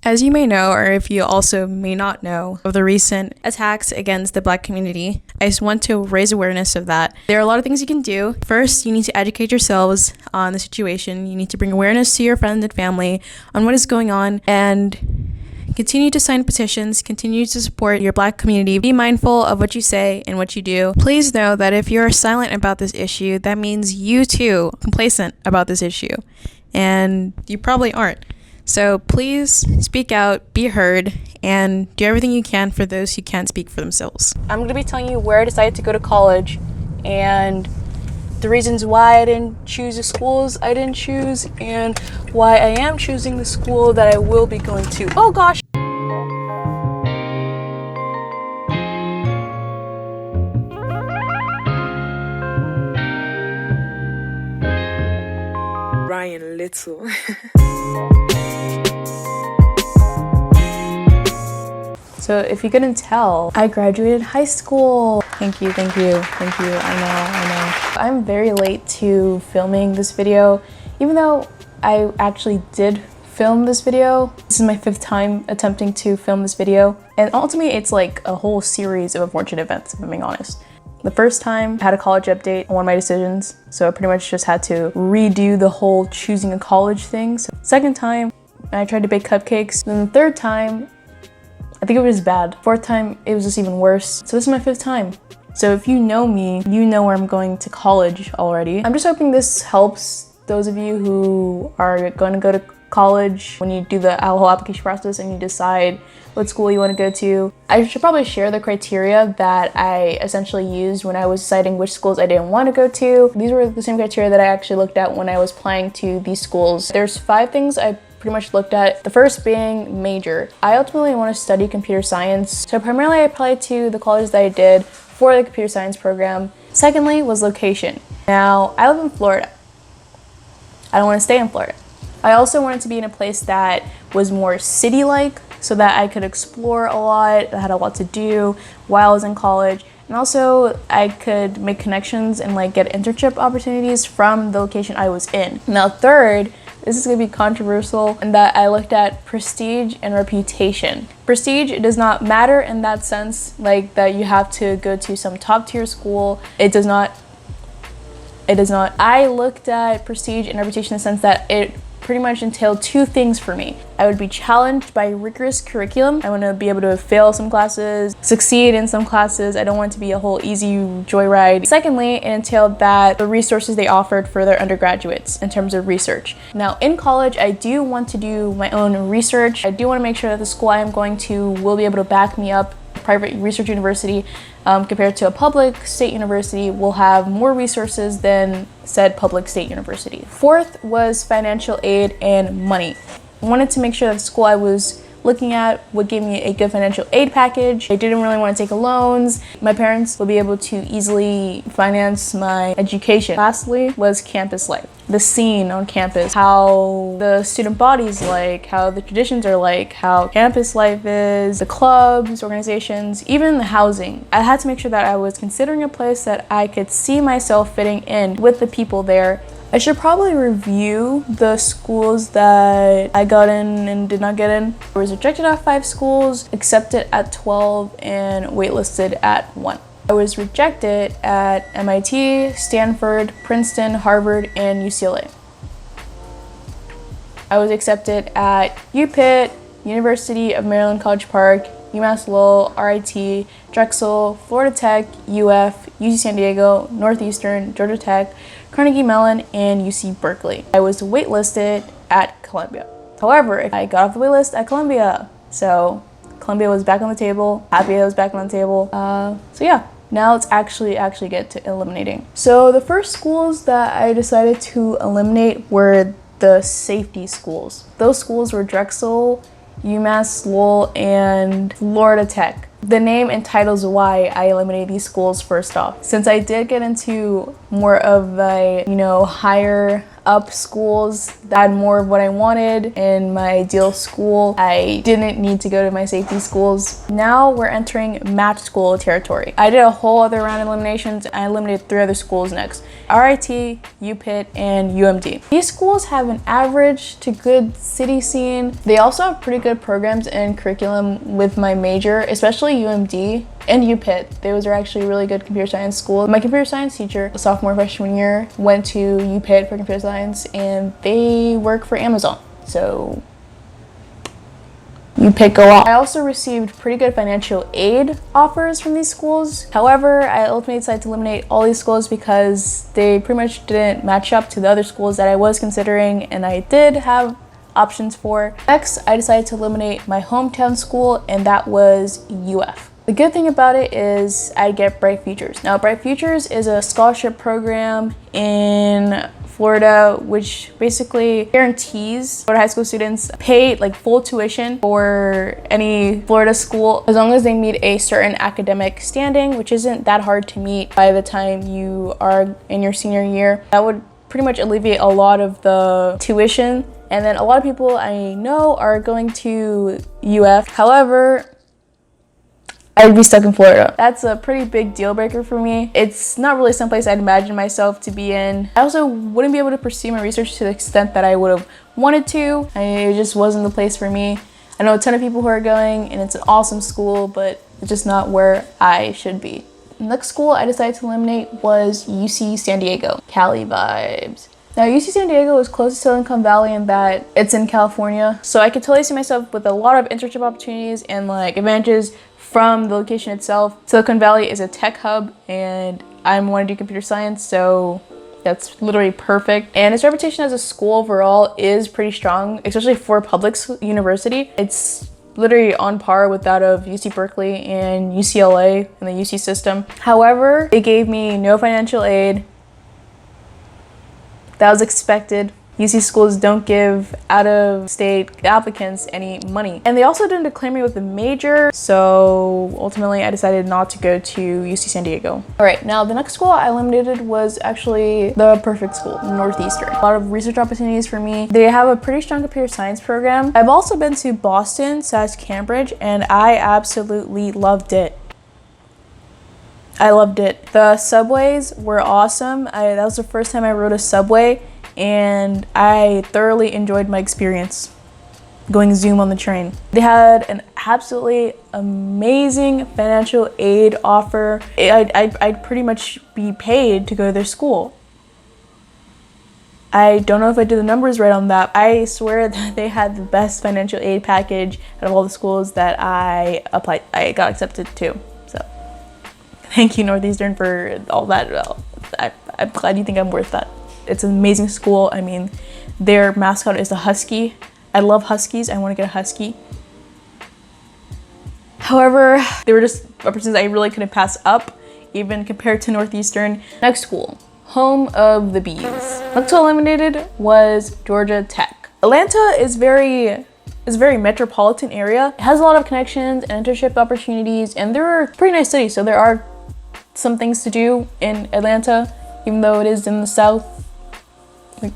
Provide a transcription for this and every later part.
As you may know, or if you also may not know, of the recent attacks against the Black community, I just want to raise awareness of that. There are a lot of things you can do. First, you need to educate yourselves on the situation. You need to bring awareness to your friends and family on what is going on, and continue to sign petitions, continue to support your Black community. Be mindful of what you say and what you do. Please know that if you're silent about this issue, that means you too are complacent about this issue, and you probably aren't. So please speak out, be heard, and do everything you can for those who can't speak for themselves. I'm going to be telling you where I decided to go to college and the reasons why I didn't choose the schools I didn't choose and why I am choosing the school that I will be going to. Oh gosh! Ryan Little. So if you couldn't tell, I graduated high school. Thank you. I know. I'm very late to filming this video, even though I actually did film this video. This is my 5th time attempting to film this video. And ultimately, it's like a whole series of unfortunate events, if I'm being honest. The first time, I had a college update on one of my decisions, so I pretty much just had to redo the whole choosing a college thing. So second time, I tried to bake cupcakes. Then the third time, I think it was bad. 4th time, it was just even worse. So this is my 5th time. So if you know me, you know where I'm going to college already. I'm just hoping this helps those of you who are going to go to college when you do the whole application process and you decide what school you want to go to. I should probably share the criteria that I essentially used when I was deciding which schools I didn't want to go to. These were the same criteria that I actually looked at when I was applying to these schools. There's 5 things I pretty much looked at. The first being major. I ultimately want to study computer science, so primarily I applied to the colleges that I did for the computer science program. Secondly was location. Now, I live in Florida. I don't want to stay in Florida. I also wanted to be in a place that was more city-like so that I could explore a lot, I had a lot to do while I was in college. And also I could make connections and like get internship opportunities from the location I was in. Now third, this is gonna be controversial in that I looked at prestige and reputation. Prestige, it does not matter in that sense, like that you have to go to some top tier school. It does not. I looked at prestige and reputation in the sense that it pretty much entailed 2 things for me. I would be challenged by rigorous curriculum. I want to be able to fail some classes, succeed in some classes. I don't want it to be a whole easy joyride. Secondly, it entailed that the resources they offered for their undergraduates in terms of research. Now in college, I do want to do my own research. I do want to make sure that the school I am going to will be able to back me up. Private research university compared to a public state university will have more resources than said public state university. 4th was financial aid and money. I wanted to make sure that the school I was looking at would give me a good financial aid package. I didn't really want to take loans. My parents would be able to easily finance my education. Lastly was campus life. The scene on campus, how the student body's like, how the traditions are like, how campus life is, the clubs, organizations, even the housing. I had to make sure that I was considering a place that I could see myself fitting in with the people there. I should probably review the schools that I got in and did not get in. I was rejected at 5 schools, accepted at 12, and waitlisted at 1. I was rejected at MIT, Stanford, Princeton, Harvard, and UCLA. I was accepted at UPitt, University of Maryland College Park, UMass Lowell, RIT, Drexel, Florida Tech, UF, UC San Diego, Northeastern, Georgia Tech, Carnegie Mellon, and UC Berkeley. I was waitlisted at Columbia. However, I got off the waitlist at Columbia, so Columbia was back on the table. Happy it was back on the table. So yeah, now let's actually get to eliminating. So the first schools that I decided to eliminate were the safety schools. Those schools were Drexel, UMass Lowell, and Florida Tech. The name entitles why I eliminated these schools first off. Since I did get into more of a, higher up schools that had more of what I wanted in my ideal school. I didn't need to go to my safety schools. Now we're entering match school territory. I did a whole other round of eliminations and I eliminated 3 other schools next. RIT, UPitt, and UMD. These schools have an average to good city scene. They also have pretty good programs and curriculum with my major, especially UMD and UPitt. Those are actually really good computer science schools. My computer science teacher, sophomore, freshman year, went to UPitt for computer science and they work for Amazon. So UPitt go off. I also received pretty good financial aid offers from these schools. However, I ultimately decided to eliminate all these schools because they pretty much didn't match up to the other schools that I was considering and I did have options for. Next, I decided to eliminate my hometown school and that was UF. The good thing about it is I get Bright Futures. Now, Bright Futures is a scholarship program in Florida, which basically guarantees Florida high school students pay like full tuition for any Florida school as long as they meet a certain academic standing, which isn't that hard to meet by the time you are in your senior year. That would pretty much alleviate a lot of the tuition. And then a lot of people I know are going to UF. However, I'd be stuck in Florida. That's a pretty big deal breaker for me. It's not really someplace I'd imagine myself to be in. I also wouldn't be able to pursue my research to the extent that I would have wanted to. It just wasn't the place for me. I know a ton of people who are going and it's an awesome school, but it's just not where I should be. The next school I decided to eliminate was UC San Diego. Cali vibes. Now, UC San Diego is close to Silicon Valley in that it's in California. So I could totally see myself with a lot of internship opportunities and like advantages from the location itself. Silicon Valley is a tech hub and I want to do computer science, so that's literally perfect. And its reputation as a school overall is pretty strong, especially for a public university. It's literally on par with that of UC Berkeley and UCLA and the UC system. However, it gave me no financial aid. That was expected. UC schools don't give out-of-state applicants any money. And they also didn't declare me with a major, so ultimately I decided not to go to UC San Diego. All right, now the next school I eliminated was actually the perfect school, Northeastern. A lot of research opportunities for me. They have a pretty strong computer science program. I've also been to Boston / Cambridge, and I absolutely loved it. I loved it. The subways were awesome. That was the first time I rode a subway, and I thoroughly enjoyed my experience going Zoom on the train. They had an absolutely amazing financial aid offer. I'd pretty much be paid to go to their school. I don't know if I did the numbers right on that. I swear that they had the best financial aid package out of all the schools that I got accepted to. So thank you, Northeastern, for all that. I'm glad you think I'm worth that. It's an amazing school. I mean, their mascot is a husky. I love huskies. I want to get a husky. However, they were just opportunities I really couldn't pass up, even compared to Northeastern. Next school, home of the bees. Next school eliminated was Georgia Tech. Atlanta is a very metropolitan area. It has a lot of connections and internship opportunities, and they're a pretty nice city. So there are some things to do in Atlanta, even though it is in the South. Like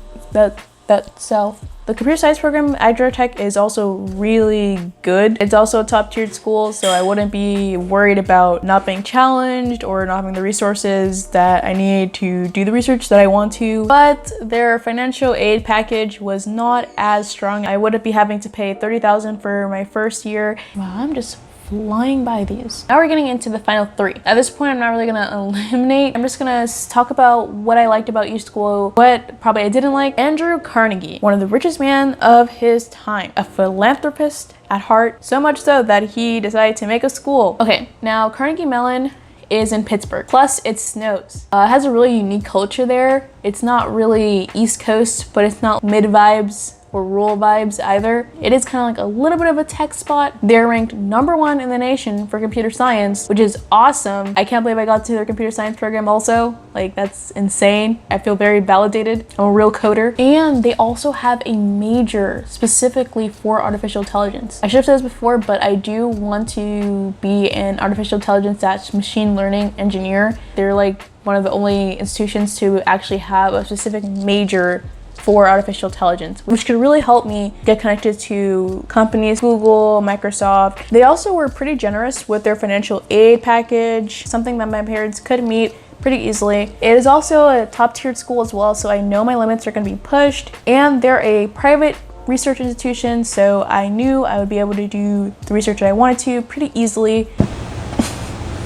that South. The computer science program at Georgia Tech is also really good. It's also a top-tiered school, so I wouldn't be worried about not being challenged or not having the resources that I need to do the research that I want to. But their financial aid package was not as strong. I wouldn't be having to pay $30,000 for my first year. Wow, I'm just flying by these. Now we're getting into the final 3. At this point, I'm not really gonna eliminate. I'm just gonna talk about what I liked about each school, what probably I didn't like. Andrew Carnegie, one of the richest men of his time, a philanthropist at heart, so much so that he decided to make a school. Okay, now Carnegie Mellon is in Pittsburgh. Plus, it snows. It has a really unique culture there. It's not really East Coast, but it's not mid vibes or rural vibes either. It is kind of like a little bit of a tech spot. They're ranked #1 in the nation for computer science, which is awesome. I can't believe I got to their computer science program also. Like, that's insane. I feel very validated. I'm a real coder. And they also have a major specifically for artificial intelligence. I should have said this before, but I do want to be an artificial intelligence / machine learning engineer. They're like one of the only institutions to actually have a specific major for artificial intelligence, which could really help me get connected to companies, Google, Microsoft. They also were pretty generous with their financial aid package, something that my parents could meet pretty easily. It is also a top-tiered school as well, so I know my limits are going to be pushed, and they're a private research institution, so I knew I would be able to do the research that I wanted to pretty easily.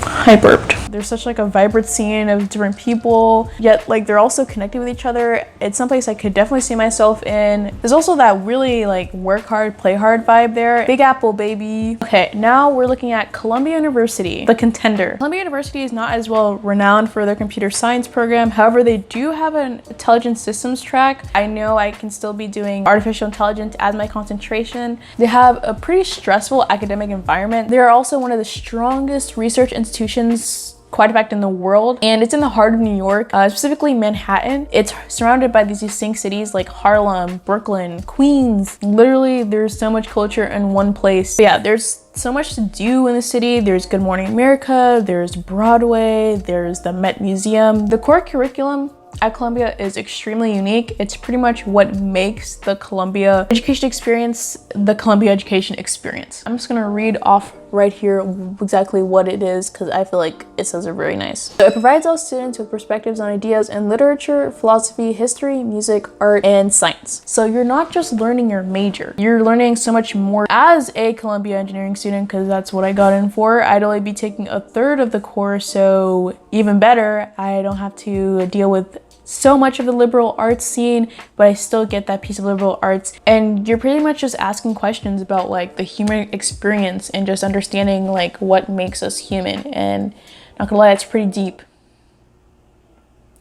I burped. There's such like a vibrant scene of different people, yet like they're also connected with each other. It's someplace I could definitely see myself in. There's also that really like work hard, play hard vibe there. Big Apple, baby. Okay, now we're looking at Columbia University, the contender. Columbia University is not as well renowned for their computer science program. However, they do have an intelligent systems track. I know I can still be doing artificial intelligence as my concentration. They have a pretty stressful academic environment. They are also one of the strongest research institutions, quite a fact, in the world, and it's in the heart of New York, specifically Manhattan. It's surrounded by these distinct cities like Harlem, Brooklyn, Queens. Literally, there's so much culture in one place. But yeah, there's so much to do in the city. There's Good Morning America, there's Broadway, there's the Met Museum. The core curriculum at Columbia is extremely unique. It's pretty much what makes the Columbia education experience the Columbia education experience. I'm just gonna read off right here exactly what it is because I feel like it says it very nice. So it provides all students with perspectives on ideas in literature, philosophy, history, music, art, and science. So you're not just learning your major, you're learning so much more. As a Columbia engineering student, because that's what I got in for, I'd only be taking a third of the course, so even better, I don't have to deal with so much of the liberal arts scene, but I still get that piece of liberal arts. And you're pretty much just asking questions about like the human experience and just understanding like what makes us human. And not gonna lie, it's pretty deep.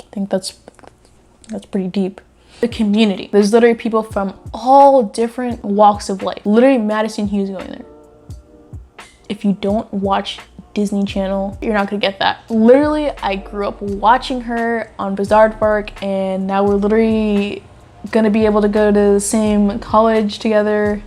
I think that's pretty deep. The community. There's literally people from all different walks of life. Literally Madison Hughes going there. If you don't watch Disney Channel, you're not gonna get that. Literally, I grew up watching her on Bizarre Park, and now we're literally gonna be able to go to the same college together.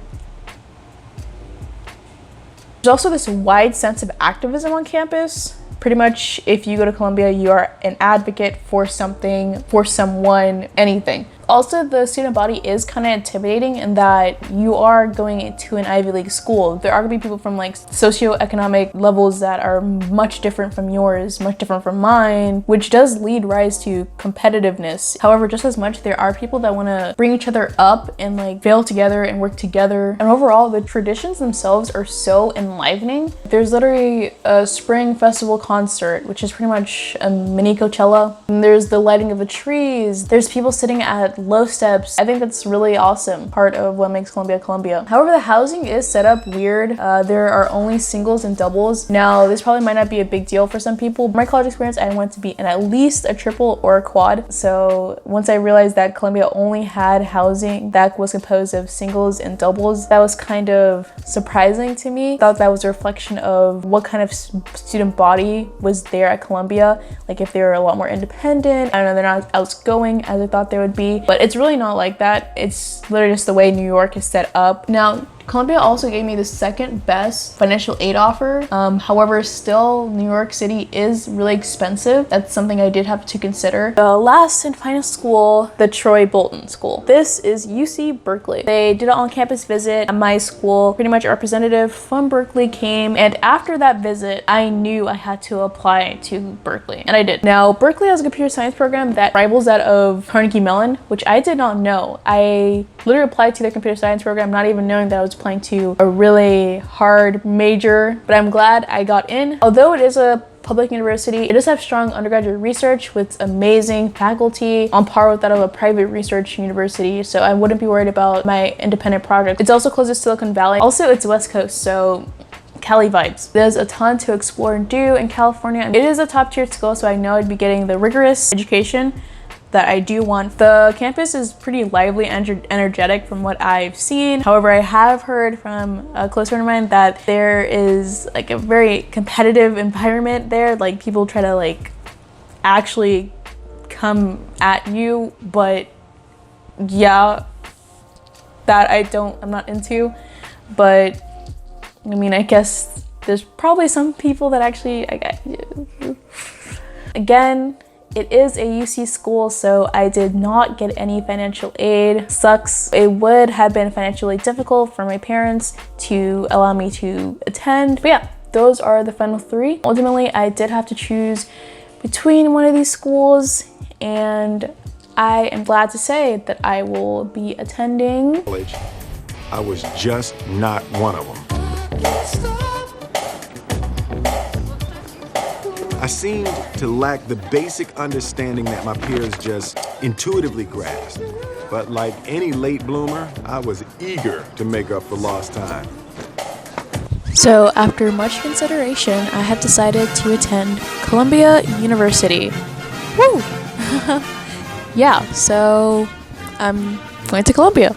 There's also this wide sense of activism on campus. Pretty much, if you go to Columbia, you are an advocate for something, for someone, anything. Also, the student body is kind of intimidating in that you are going to an Ivy League school. There are gonna be people from like socioeconomic levels that are much different from yours, much different from mine, which does lead rise to competitiveness. However, just as much, there are people that want to bring each other up and like fail together and work together. And overall, the traditions themselves are so enlivening. There's literally a spring festival concert, which is pretty much a mini Coachella. And there's the lighting of the trees. There's people sitting at low steps. I think that's really awesome, part of what makes Columbia Columbia. However, the housing is set up weird. There are only singles and doubles. Now, this probably might not be a big deal for some people. My college experience, I wanted to be in at least a triple or a quad. So once I realized that Columbia only had housing that was composed of singles and doubles, that was kind of surprising to me. I thought that was a reflection of what kind of student body was there at Columbia. Like if they were a lot more independent, I don't know, they're not as outgoing as I thought they would be. But it's really not like that. It's literally just the way New York is set up. Now, Columbia also gave me the second best financial aid offer. However, still New York City is really expensive. That's something I did have to consider. The last and final school, the Troy Bolton School. This is UC Berkeley. They did an on-campus visit at my school. Pretty much a representative from Berkeley came, and after that visit, I knew I had to apply to Berkeley, and I did. Now, Berkeley has a computer science program that rivals that of Carnegie Mellon, which I did not know. I literally applied to their computer science program not even knowing that I was applying to a really hard major, but I'm glad I got in. Although it is a public university, it does have strong undergraduate research with amazing faculty on par with that of a private research university, so I wouldn't be worried about my independent project. It's also close to Silicon Valley. Also, it's West Coast, so Cali vibes. There's a ton to explore and do in California. It is a top tier school, so I know I'd be getting the rigorous education that I do want. The campus is pretty lively and energetic from what I've seen. However, I have heard from a close friend of mine that there is like a very competitive environment there. Like people try to like actually come at you, but yeah, that I'm not into. But I mean, I guess there's probably some people that actually, again, It is a UC school, so I did not get any financial aid. Sucks. It would have been financially difficult for my parents to allow me to attend. But yeah, those are the final three. Ultimately, I did have to choose between one of these schools, and I am glad to say that I will be attending college. I was just not one of them. I seemed to lack the basic understanding that my peers just intuitively grasped. But like any late bloomer, I was eager to make up for lost time. So after much consideration, I have decided to attend Columbia University. Woo! Yeah, so I'm going to Columbia.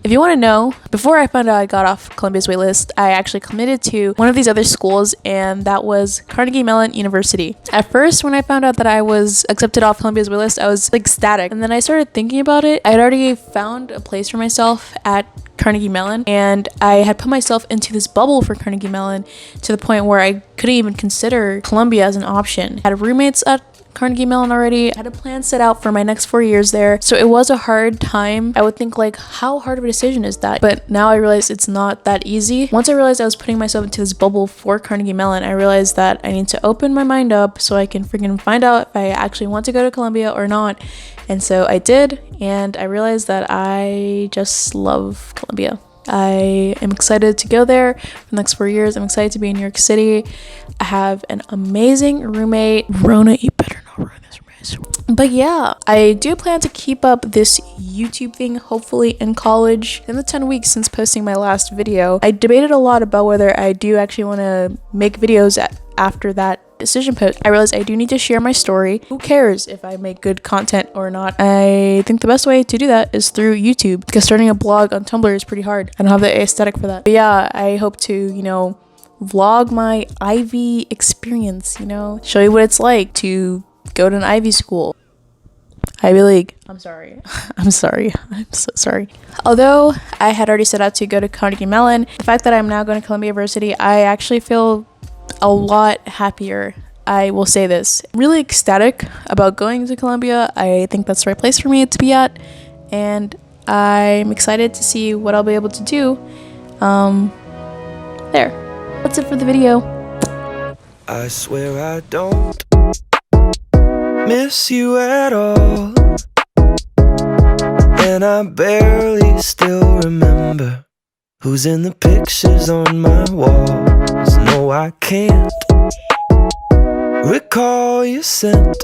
If you want to know, before I found out I got off Columbia's waitlist, I actually committed to one of these other schools, and that was Carnegie Mellon University. At first, when I found out that I was accepted off Columbia's waitlist, I was ecstatic. And then I started thinking about it. I had already found a place for myself at Carnegie Mellon, and I had put myself into this bubble for Carnegie Mellon to the point where I couldn't even consider Columbia as an option. I had roommates at Carnegie Mellon already. I had a plan set out for my next 4 years there, so it was a hard time. I would think like, how hard of a decision is that? But now I realize it's not that easy. Once I realized I was putting myself into this bubble for Carnegie Mellon, I realized that I need to open my mind up so I can freaking find out if I actually want to go to Columbia or not. And so I did, and I realized that I just love Columbia. I am excited to go there for the next 4 years. I'm excited to be in New York City. I have an amazing roommate. Rona, you better not ruin this roommate. But yeah, I do plan to keep up this YouTube thing, hopefully in college. In the 10 weeks since posting my last video, I debated a lot about whether I do actually want to make videos after that decision post. I realized I do need to share my story. Who cares if I make good content or not? I think the best way to do that is through YouTube, because starting a blog on Tumblr is pretty hard. I don't have the aesthetic for that. But yeah, I hope to, vlog my Ivy experience, show you what it's like to go to an Ivy school. Ivy League. I'm sorry. I'm sorry. I'm so sorry. Although I had already set out to go to Carnegie Mellon, the fact that I'm now going to Columbia University, I actually feel a lot happier. I will say this. I'm really ecstatic about going to Columbia. I think that's the right place for me to be at, and I'm excited to see what I'll be able to do there. That's it for the video. I swear I don't miss you at all, and I barely still remember who's in the pictures on my walls. No, I can't recall your scent